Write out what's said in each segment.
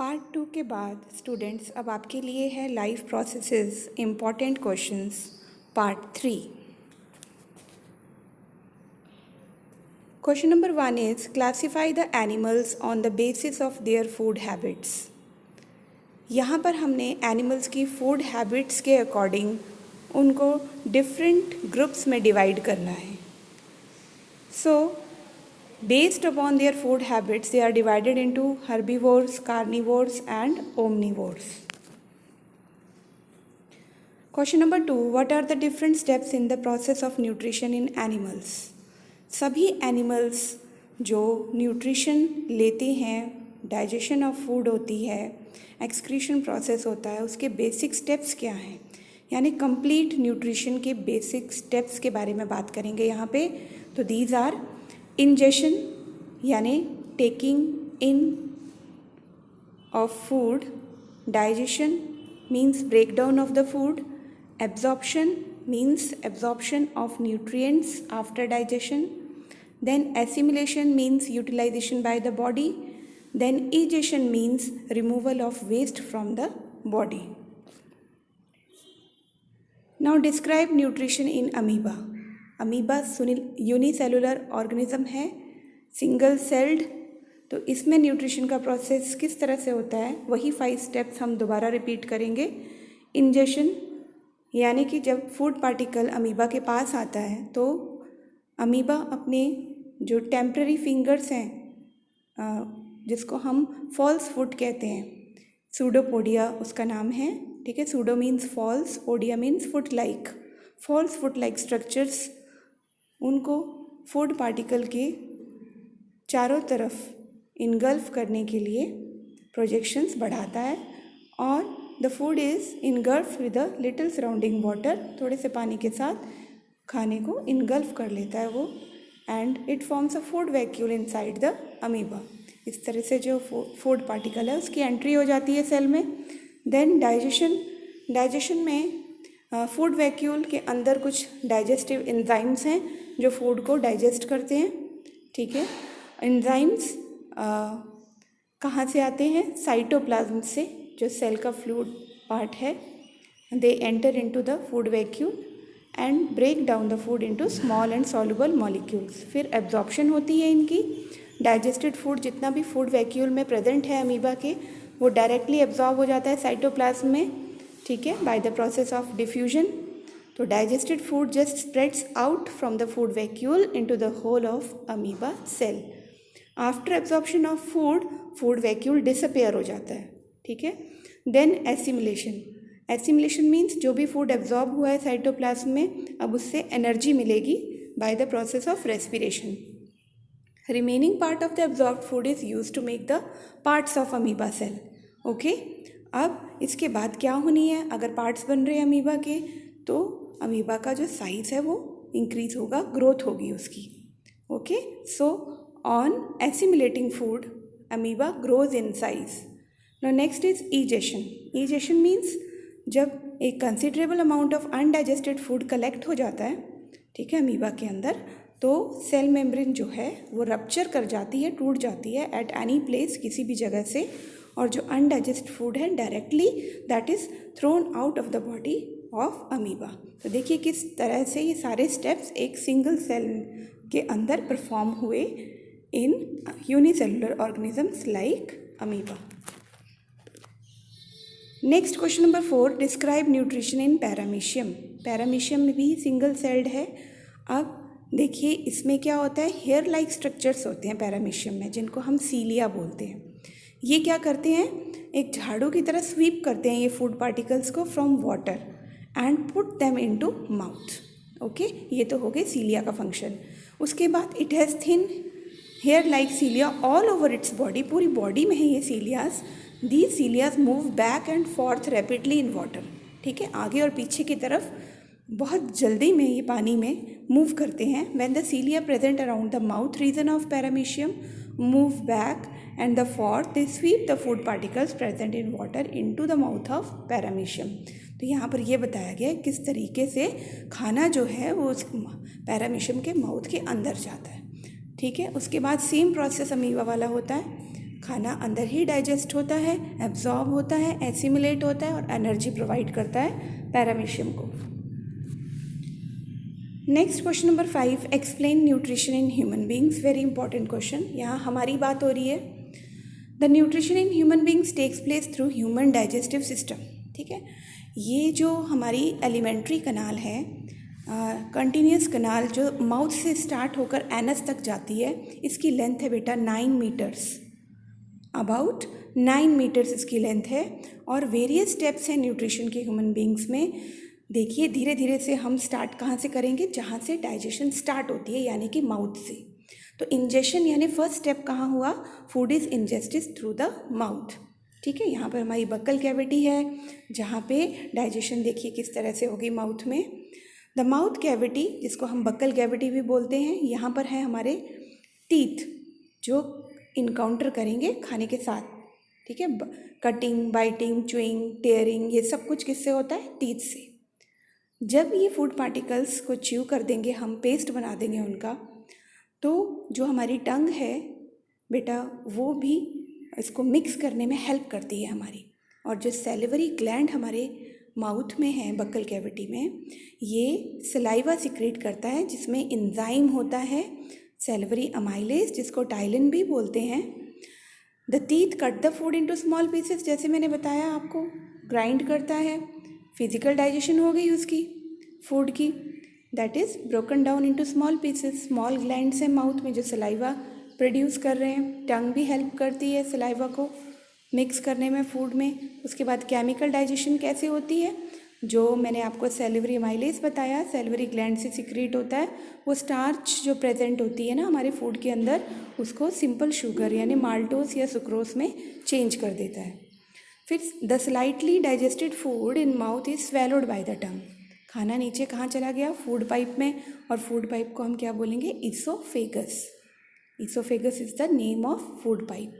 Part 2 के बाद students अब आपके लिए है life processes important questions part 3। Question number 1 is classify the animals on the basis of their food habits. यहाँ पर हमने एनिमल्स की फूड हैबिट्स के अकॉर्डिंग उनको डिफरेंट ग्रुप्स में डिवाइड करना है। सो based upon their food habits, they are divided into herbivores, carnivores and omnivores. Question number 2, what are the different steps in the process of nutrition in animals? सभी animals जो nutrition लेते हैं, digestion of food होती है, excretion process होता है, उसके basic steps क्या हैं, यानी कंप्लीट न्यूट्रिशन के बेसिक स्टेप्स के बारे में बात करेंगे यहाँ पे। तो दीज आर इंजेशन यानी taking in of food, digestion means breakdown of the food, absorption means absorption of nutrients after digestion, then assimilation means utilisation by the body, then egestion means removal of waste from the body. Now describe nutrition amoeba. Amoeba unicellular organism है, single celled. तो इसमें nutrition का process किस तरह से होता है, वही 5 स्टेप्स हम दोबारा रिपीट करेंगे। इंजेशन यानी कि जब फूड पार्टिकल अमीबा के पास आता है तो अमीबा अपने जो टेम्पररी फिंगर्स हैं जिसको हम फॉल्स फुट कहते हैं, सूडोपोडिया उसका नाम है, ठीक है। Pseudo means false, podia means foot like, false foot like structures उनको फूड पार्टिकल के चारों तरफ इनगल्फ करने के लिए प्रोजेक्शंस बढ़ाता है और the food is engulf with a little surrounding water, थोड़े से पानी के साथ खाने को इनगल्फ कर लेता है वो, and it forms a food vacuole inside the amoeba. इस तरह से जो फूड पार्टिकल है उसकी एंट्री हो जाती है सेल में। देन डाइजेशन में फूड वैक्यूल के अंदर कुछ डाइजेस्टिव एंजाइम्स हैं जो फूड को डाइजेस्ट करते हैं, ठीक है। एंजाइम्स कहाँ से आते हैं, साइटोप्लाज्म से, जो सेल का फ्लूइड पार्ट है। They enter into the food vacuole and break down the food into small and soluble molecules. फिर एब्जॉर्प्शन होती है इनकी, डाइजेस्टेड फूड जितना भी फूड वैक्यूल में प्रेजेंट है अमीबा के वो डायरेक्टली एब्जॉर्ब हो जाता है साइटोप्लाज्म में, ठीक है, by the process of diffusion. तो digested food just spreads out from the food vacuole into the whole of amoeba cell. After absorption of food vacuole disappear हो जाता है, ठीक है। देन एसिमिलेशन मीन्स जो भी फूड एब्जॉर्ब हुआ है साइटोप्लाज्म में अब उससे एनर्जी मिलेगी by the process of respiration. Remaining part of the absorbed food is used to make the parts of amoeba cell, okay. अब इसके बाद क्या होनी है, अगर पार्ट्स बन रहे हैं अमीबा के तो अमीबा का जो साइज़ है वो इंक्रीज होगा, ग्रोथ होगी उसकी, okay. So on assimilating food amoeba grows in size. Now next is egestion means जब एक considerable amount of undigested food collect हो जाता है, ठीक है, अमीबा के अंदर, तो सेल मेम्ब्रेन जो है वो रप्चर कर जाती है, टूट जाती है एट एनी प्लेस, किसी भी जगह से, और जो अनडाइजेस्टेड फूड है directly that is thrown out of the body of amoeba. तो देखिए किस तरह से ये सारे स्टेप्स एक सिंगल सेल के अंदर परफॉर्म हुए इन unicellular organisms like amoeba. Next question number 4, describe nutrition in paramecium. Paramecium भी सिंगल सेल्ड है। अब देखिए इसमें क्या होता है, हेयर लाइक स्ट्रक्चर्स होते हैं पैरामीशियम में जिनको हम सीलिया बोलते हैं। ये क्या करते हैं, एक झाड़ू की तरह स्वीप करते हैं ये फूड पार्टिकल्स को from water and put them into mouth, okay. ये तो हो गए सीलिया का फंक्शन। उसके बाद it has thin hair like cilia all over its body, पूरी बॉडी में है ये cilias. These cilias move back and forth rapidly in water, ठीक है, आगे और पीछे की तरफ बहुत जल्दी में ये पानी में मूव करते हैं। When the cilia present around the mouth region of paramecium move back and the fourth they sweep the food particles present in water into the mouth of paramecium। तो यहाँ पर ये बताया गया है किस तरीके से खाना जो है वो उस पैरामीशियम के माउथ के अंदर जाता है, ठीक है। उसके बाद सेम प्रोसेस अमीबा वाला होता है। खाना अंदर ही डाइजेस्ट होता है, एब्जॉर्ब होता है, एसिमुलेट होता है और एनर्जी प्रोवाइड करता है पैरामीशियम को। Next question number 5, explain nutrition in human beings. Very important question. यहाँ हमारी बात हो रही है। The nutrition in human beings takes place through human digestive system. ठीक है, ये जो हमारी एलिमेंट्री कनाल है, कंटिन्यूस कनाल जो माउथ से स्टार्ट होकर एनस तक जाती है, इसकी लेंथ है बेटा 9 मीटर्स, अबाउट 9 मीटर्स इसकी लेंथ है। और वेरियस स्टेप्स हैं न्यूट्रिशन के ह्यूमन बींग्स में। देखिए धीरे धीरे से हम स्टार्ट कहाँ से करेंगे, जहाँ से डाइजेशन स्टार्ट होती है, यानी कि माउथ से। तो इंजेशन यानी फर्स्ट स्टेप कहाँ हुआ, food is ingested through the mouth. ठीक है, यहाँ पर हमारी बक्कल कैविटी है, जहाँ पे डाइजेशन देखिए किस तरह से होगी माउथ में। द माउथ कैविटी, जिसको हम बक्कल कैविटी भी बोलते हैं, यहाँ पर है हमारे टीथ जो इनकाउंटर करेंगे खाने के साथ। ठीक है, कटिंग, बाइटिंग, च्यूइंग, टेयरिंग, ये सब कुछ किससे होता है, टीथ से। जब ये फूड पार्टिकल्स को च्यू कर देंगे, हम पेस्ट बना देंगे उनका, तो जो हमारी टंग है बेटा, वो भी इसको मिक्स करने में हेल्प करती है हमारी। और जो सैलिवरी ग्लैंड हमारे माउथ में है, बक्कल कैविटी में, ये सलाइवा सिक्रेट करता है, जिसमें एंजाइम होता है सैलिवरी अमाइलेज, जिसको टाइलिन भी बोलते हैं। The teeth cut the food into small pieces, जैसे मैंने बताया आपको, ग्राइंड करता है, फिजिकल डाइजेशन हो गई उसकी फूड की, that is broken down into small pieces. Small glands हैं माउथ में जो सलाइवा प्रोड्यूस कर रहे हैं। टंग भी हेल्प करती है सलाइवा को मिक्स करने में फूड में। उसके बाद केमिकल डाइजेशन कैसे होती है, जो मैंने आपको सैलिवरी अमाइलेज बताया, सैलिवरी ग्लैंड से सिक्रीट होता है। वो स्टार्च जो प्रेजेंट होती है ना हमारे फूड के अंदर, उसको सिंपल शुगर यानी माल्टोस या सुक्रोस में चेंज कर देता है। फिर the slightly digested food in mouth is swallowed by the tongue. खाना नीचे कहाँ चला गया, फूड पाइप में, और फूड पाइप को हम क्या बोलेंगे, oesophagus. Oesophagus is the name of food pipe.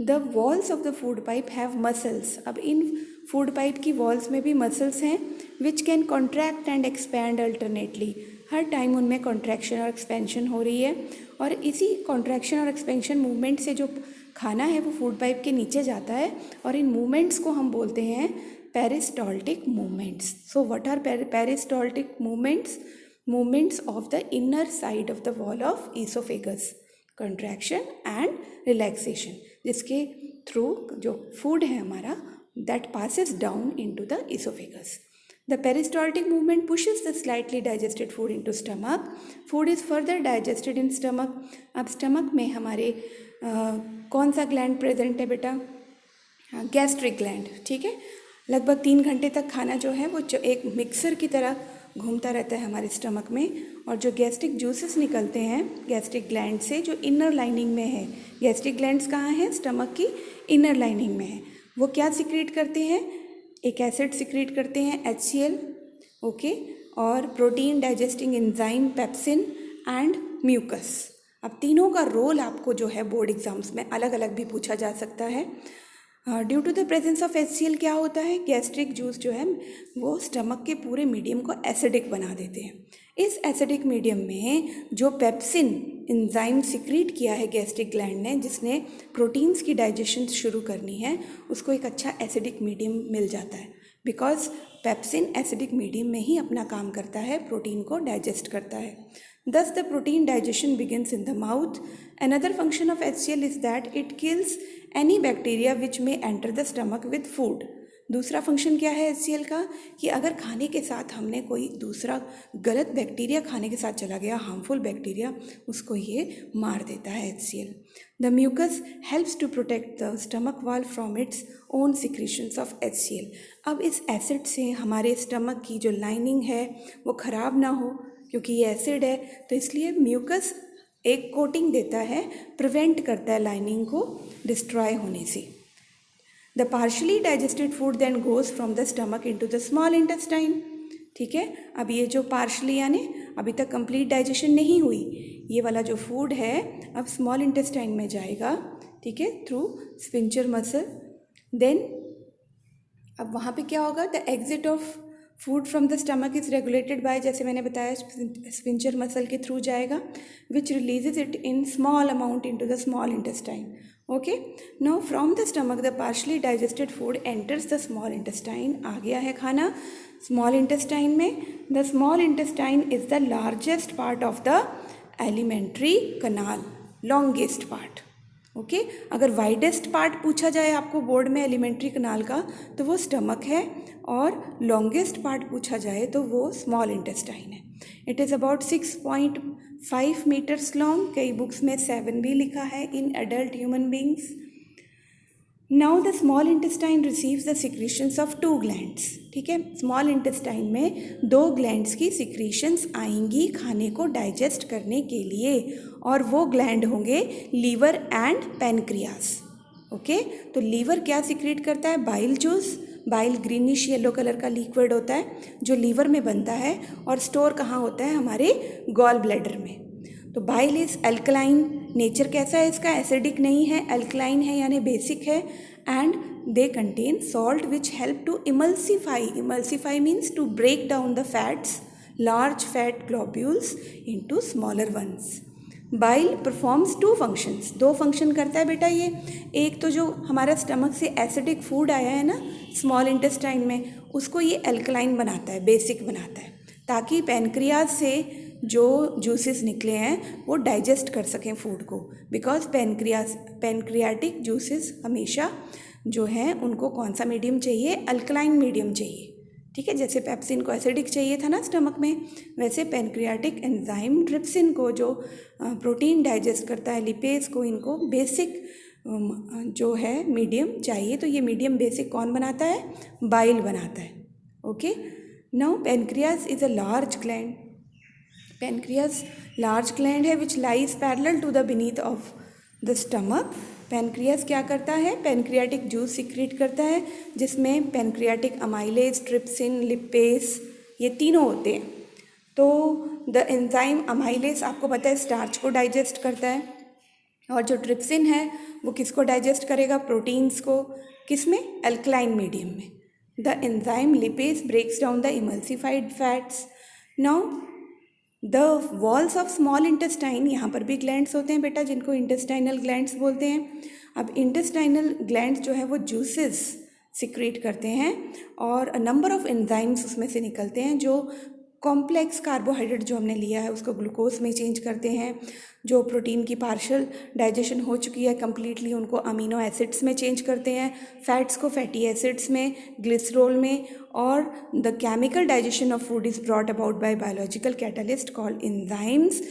The walls of the food pipe have muscles. अब इन फूड पाइप की वॉल्स में भी मसल्स हैं, which can contract and expand alternately. Her time उनमें कॉन्ट्रैक्शन और एक्सपेंशन हो रही है, और इसी कॉन्ट्रैक्शन और एक्सपेंशन मूवमेंट से जो खाना है वो फूड पाइप के नीचे जाता है, और इन मूवमेंट्स को हम बोलते हैं peristaltic movements. So what are peristaltic movements? Movements of the inner side of the wall of oesophagus, contraction and relaxation, जिसके थ्रू जो फूड है हमारा that passes down into the oesophagus. The peristaltic movement pushes the slightly digested food into stomach. Food is further digested in stomach. अब stomach में हमारे कौन सा gland present है बेटा, गैस्ट्रिक ग्लैंड। ठीक है, लगभग 3 घंटे तक खाना जो है वो एक मिक्सर की तरह घूमता रहता है हमारे स्टमक में, और जो गैस्ट्रिक जूसेस निकलते हैं गैस्ट्रिक ग्लैंड से, जो इनर लाइनिंग में है, गैस्ट्रिक ग्लैंड्स कहाँ हैं, स्टमक की इनर लाइनिंग में है, वो क्या सिक्रीट करते हैं, एक एसिड सिक्रीट करते हैं HCl, ओके, और protein digesting enzyme pepsin and mucus. अब तीनों का रोल आपको जो है बोर्ड एग्जाम्स में अलग अलग भी पूछा जा सकता है। Due to the presence of HCl क्या होता है, गैस्ट्रिक जूस जो है वो स्टमक के पूरे मीडियम को एसिडिक बना देते हैं। इस एसिडिक मीडियम में जो पेप्सिन एंजाइम सिक्रीट किया है गैस्ट्रिक ग्लैंड ने, जिसने प्रोटीन्स की डाइजेशन शुरू करनी है, उसको एक अच्छा एसिडिक मीडियम मिल जाता है, बिकॉज पेप्सिन एसिडिक मीडियम में ही अपना काम करता है, प्रोटीन को डाइजेस्ट करता है। Thus the protein digestion begins in the mouth. Another function of HCl is that it kills any bacteria which may enter the stomach with food. दूसरा function क्या है HCl का, कि अगर खाने के साथ हमने कोई दूसरा गलत बैक्टीरिया खाने के साथ चला गया, हार्मफुल बैक्टीरिया, उसको ये मार देता है HCl. The mucus helps to protect the stomach wall from its own secretions of HCl. अब इस एसिड से हमारे स्टमक की जो लाइनिंग है वो ख़राब ना हो, क्योंकि ये एसिड है, तो इसलिए म्यूकस एक कोटिंग देता है, प्रिवेंट करता है लाइनिंग को डिस्ट्रॉय होने से। The partially digested food then goes from the stomach into the small intestine. ठीक है, अब ये जो पार्शली यानी अभी तक कंप्लीट डाइजेशन नहीं हुई, ये वाला जो फूड है अब स्मॉल इंटेस्टाइन में जाएगा, ठीक है, थ्रू स्फिंक्टर मसल। देन अब वहाँ पे क्या होगा, the exit of food from the stomach is regulated by, जैसे मैंने बताया, स्फिंक्टर मसल के थ्रू जाएगा, which releases it in small amount into the small intestine. Okay, now from the stomach the partially digested food enters the small intestine. आ गया है खाना small intestine में। The small intestine is the largest part of the alimentary canal, longest part. Okay, अगर widest part पूछा जाए आपको board में एलिमेंट्री कनाल का तो वो स्टमक है, और लॉन्गेस्ट पार्ट पूछा जाए तो वो स्मॉल इंटेस्टाइन है। It is about 6.5 metres long, कई बुक्स में 7 भी लिखा है in adult human beings. Now the small intestine receives the secretions of 2 glands. ठीक है, स्मॉल इंटेस्टाइन में 2 ग्लैंड्स की सिक्रीशंस आएंगी खाने को डाइजेस्ट करने के लिए, और वो ग्लैंड होंगे लीवर एंड पैनक्रियास। ओके, तो लीवर क्या सिक्रीट करता है? Bile juice. Bile greenish yellow colour का लिक्विड होता है जो लीवर में बनता है, और स्टोर कहाँ होता है? हमारे गॉल ब्लैडर में। तो बाइल इज अल्कलाइन, नेचर कैसा है इसका? एसिडिक नहीं है, अल्कलाइन है यानी बेसिक है, and they contain salt which help to emulsify. Emulsify means to break down the fats, large fat globules into smaller ones. Bile performs 2 functions, 2 function करता है बेटा ये। एक तो जो हमारा स्टमक से एसिडिक फूड आया है ना स्मॉल इंटेस्टाइन में, उसको ये अल्कलाइन बनाता है, बेसिक बनाता है, ताकि पैनक्रियाज से जो जूसेस निकले हैं वो डाइजेस्ट कर सकें फूड को। बिकॉज पैनक्रियाटिक जूसेस हमेशा जो हैं उनको कौन सा मीडियम चाहिए? अल्कलाइन मीडियम चाहिए। ठीक है, जैसे पेप्सिन को एसिडिक चाहिए था ना स्टमक में, वैसे पैनक्रियाटिक एंजाइम ट्रिप्सिन को जो प्रोटीन डाइजेस्ट करता है, लिपेज को, इनको बेसिक जो है मीडियम चाहिए। तो ये मीडियम बेसिक कौन बनाता है? बाइल बनाता है। Okay, now pancreas is a large gland. Pancreas large gland है which lies parallel to the beneath of the stomach. Pancreas क्या करता है? पैनक्रियाटिक जूस सिक्रीट करता है, जिसमें पैनक्रियाटिक अमाइलेज, ट्रिप्सिन, लिपेज, ये तीनों होते हैं। तो द एंजाइम अमाइलेज आपको पता है स्टार्च को डाइजेस्ट करता है, और जो ट्रिप्सिन है वो किसको डाइजेस्ट करेगा? प्रोटीन्स को। किस में? अल्कलाइन मीडियम में। The enzyme lipase breaks down the emulsified fats. Now the walls of small intestine, यहाँ पर भी ग्लैंड्स होते हैं बेटा, जिनको इंटेस्टाइनल ग्लैंड्स बोलते हैं। अब इंटेस्टाइनल ग्लैंड्स जो है वो जूसेस सिक्रीट करते हैं, और नंबर ऑफ एंजाइम्स उसमें से निकलते हैं जो कॉम्प्लेक्स कार्बोहाइड्रेट जो हमने लिया है उसको ग्लूकोज में चेंज करते हैं, जो प्रोटीन की पार्शियल डाइजेशन हो चुकी है कम्प्लीटली उनको अमीनो एसिड्स में चेंज करते हैं, फैट्स को फैटी एसिड्स में, ग्लिसरॉल में, और the chemical digestion of food is brought about by biological catalyst called enzymes.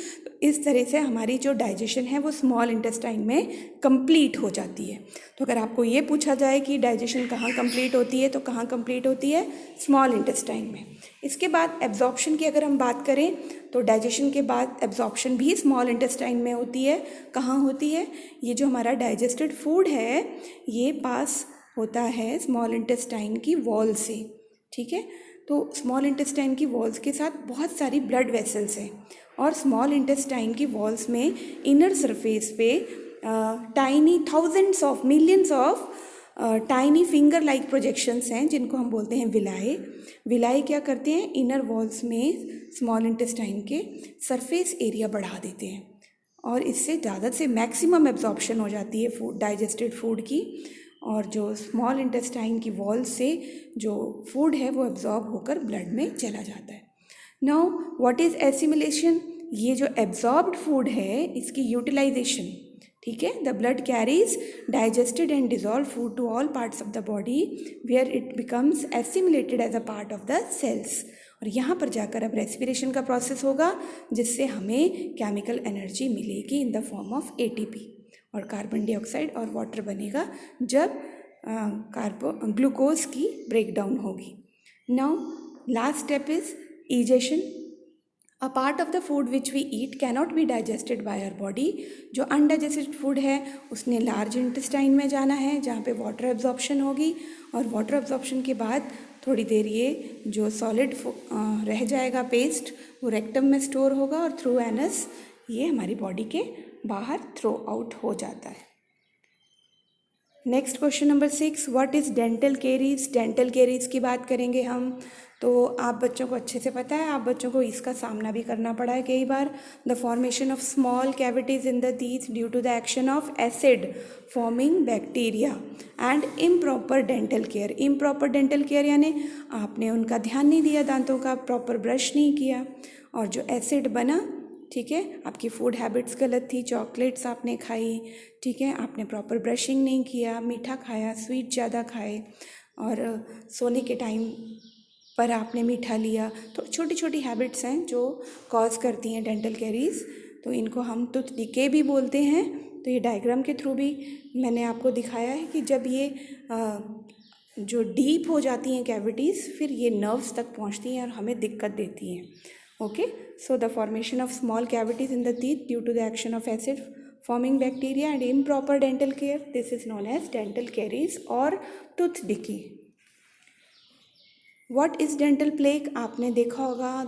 इस तरह से हमारी जो डाइजेशन है वो स्मॉल इंटेस्टाइन में कंप्लीट हो जाती है। तो अगर आपको ये पूछा जाए कि डाइजेशन कहाँ कंप्लीट होती है, तो कहाँ कंप्लीट होती है? स्मॉल इंटेस्टाइन में। इसके बाद एब्जॉर्प्शन की अगर हम बात करें तो डाइजेशन के बाद एब्जॉर्प्शन भी स्मॉल इंटेस्टाइन में होती है। कहाँ होती है? ये जो हमारा डाइजेस्टेड फूड है ये पास होता है स्मॉल इंटेस्टाइन की वॉल से। ठीक है, तो स्मॉल इंटेस्टाइन की वॉल्स के साथ बहुत सारी ब्लड वेसल्स हैं, और स्मॉल इंटेस्टाइन की वॉल्स में इनर सरफेस पे tiny thousands of millions of tiny finger like projections हैं, जिनको हम बोलते हैं विलाए। विलाए क्या करते हैं? इनर वॉल्स में स्मॉल इंटेस्टाइन के सरफेस एरिया बढ़ा देते हैं, और इससे ज़्यादा से मैक्सिमम एब्जॉर्प्शन हो जाती है फूड, डाइजेस्टेड फूड की, और जो स्मॉल इंटेस्टाइन की वॉल से जो फूड है वो एब्जॉर्ब होकर ब्लड में चला जाता है। Now what is assimilation? ये जो एब्जॉर्ब्ड फूड है इसकी यूटिलाइजेशन। ठीक है, the blood carries digested and dissolve food to all parts of the body where it becomes assimilated as a part of the cells. और यहाँ पर जाकर अब रेस्पिरेशन का प्रोसेस होगा, जिससे हमें केमिकल एनर्जी मिलेगी in the form of ATP, और कार्बन डाइऑक्साइड और वाटर बनेगा जब ग्लूकोज की ब्रेकडाउन होगी। Now last step is egestion. A part of the food which we eat cannot be digested by our body. जो undigested food है उसने large intestine में जाना है, जहाँ पे वाटर एब्जॉर्प्शन होगी, और वाटर एब्जॉर्प्शन के बाद थोड़ी देर ये जो सॉलिड रह जाएगा पेस्ट, वो रेक्टम में स्टोर होगा, और थ्रू एनस ये हमारी बॉडी के बाहर थ्रो आउट हो जाता है। Next question number 6, what is dental caries. Dental caries की बात करेंगे हम। तो आप बच्चों को अच्छे से पता है, आप बच्चों को इसका सामना भी करना पड़ा है कई बार। The formation of small cavities in the teeth due to the action of acid forming bacteria and improper dental care. Improper dental care यानी आपने उनका ध्यान नहीं दिया, दांतों का प्रॉपर ब्रश नहीं किया, और जो एसिड बना, ठीक है, आपकी फूड हैबिट्स गलत थी, चॉकलेट्स आपने खाई, ठीक है, आपने प्रॉपर ब्रशिंग नहीं किया, मीठा खाया, स्वीट ज़्यादा खाए, और सोने के टाइम पर आपने मीठा लिया। तो छोटी छोटी हैबिट्स हैं जो कॉज करती हैं डेंटल कैरीज। तो इनको हम टूथ डिके भी बोलते हैं। तो ये डायग्राम के थ्रू भी मैंने आपको दिखाया है कि जब ये जो डीप हो जाती हैं कैविटीज़, फिर ये नर्व्स तक पहुंचती हैं और हमें दिक्कत देती हैं। Okay, so the formation of small cavities in the teeth due to the action of acid forming bacteria and improper dental care, this is known as dental caries और tooth decay. What is dental plaque. आपने देखा होगा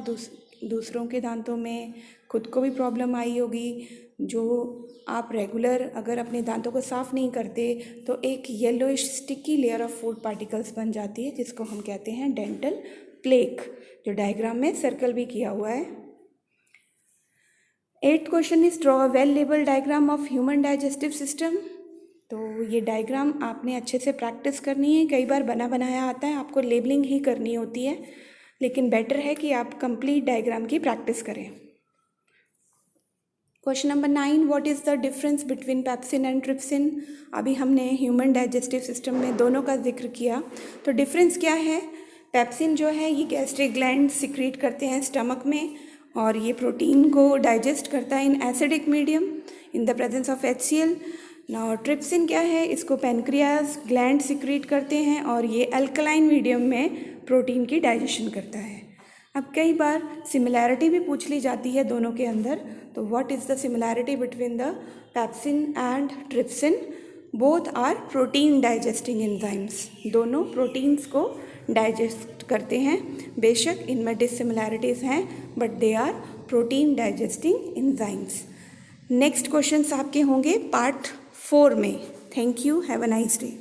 दूसरों के दांतों में, खुद को भी प्रॉब्लम आई होगी। जो आप रेगुलर अगर अपने दांतों को साफ़ नहीं करते तो एक yellowish sticky layer of food particles बन जाती है, जिसको हम कहते हैं डेंटल प्लेक, जो डायग्राम में सर्कल भी किया हुआ है। 8th question is draw a well label diagram of human digestive system. तो ये डायग्राम आपने अच्छे से प्रैक्टिस करनी है। कई बार बना बनाया आता है, आपको लेबलिंग ही करनी होती है, लेकिन बेटर है कि आप कंप्लीट डायग्राम की प्रैक्टिस करें। Question number 9, what is the difference between pepsin and trypsin. अभी हमने ह्यूमन डाइजेस्टिव सिस्टम में दोनों का जिक्र किया, तो डिफरेंस क्या है। पेप्सिन जो है ये गैस्ट्रिक ग्लैंड सिक्रीट करते हैं स्टमक में, और ये प्रोटीन को डाइजेस्ट करता है in acidic medium in the presence of HCl। Now trypsin क्या है, इसको पैनक्रियाज ग्लैंड सिक्रीट करते हैं, और ये अल्कलाइन मीडियम में प्रोटीन की डाइजेशन करता है। अब कई बार सिमिलैरिटी भी पूछ ली जाती है दोनों के अंदर। तो what is the similarity between the pepsin and trypsin. Both are protein digesting enzymes, दोनों प्रोटीन्स को डाइजेस्ट करते हैं। बेशक इनमें डिसिमिलैरिटीज़ हैं, but they are protein digesting enzymes. Next questions आपके होंगे पार्ट 4 में। Thank you, have a nice day.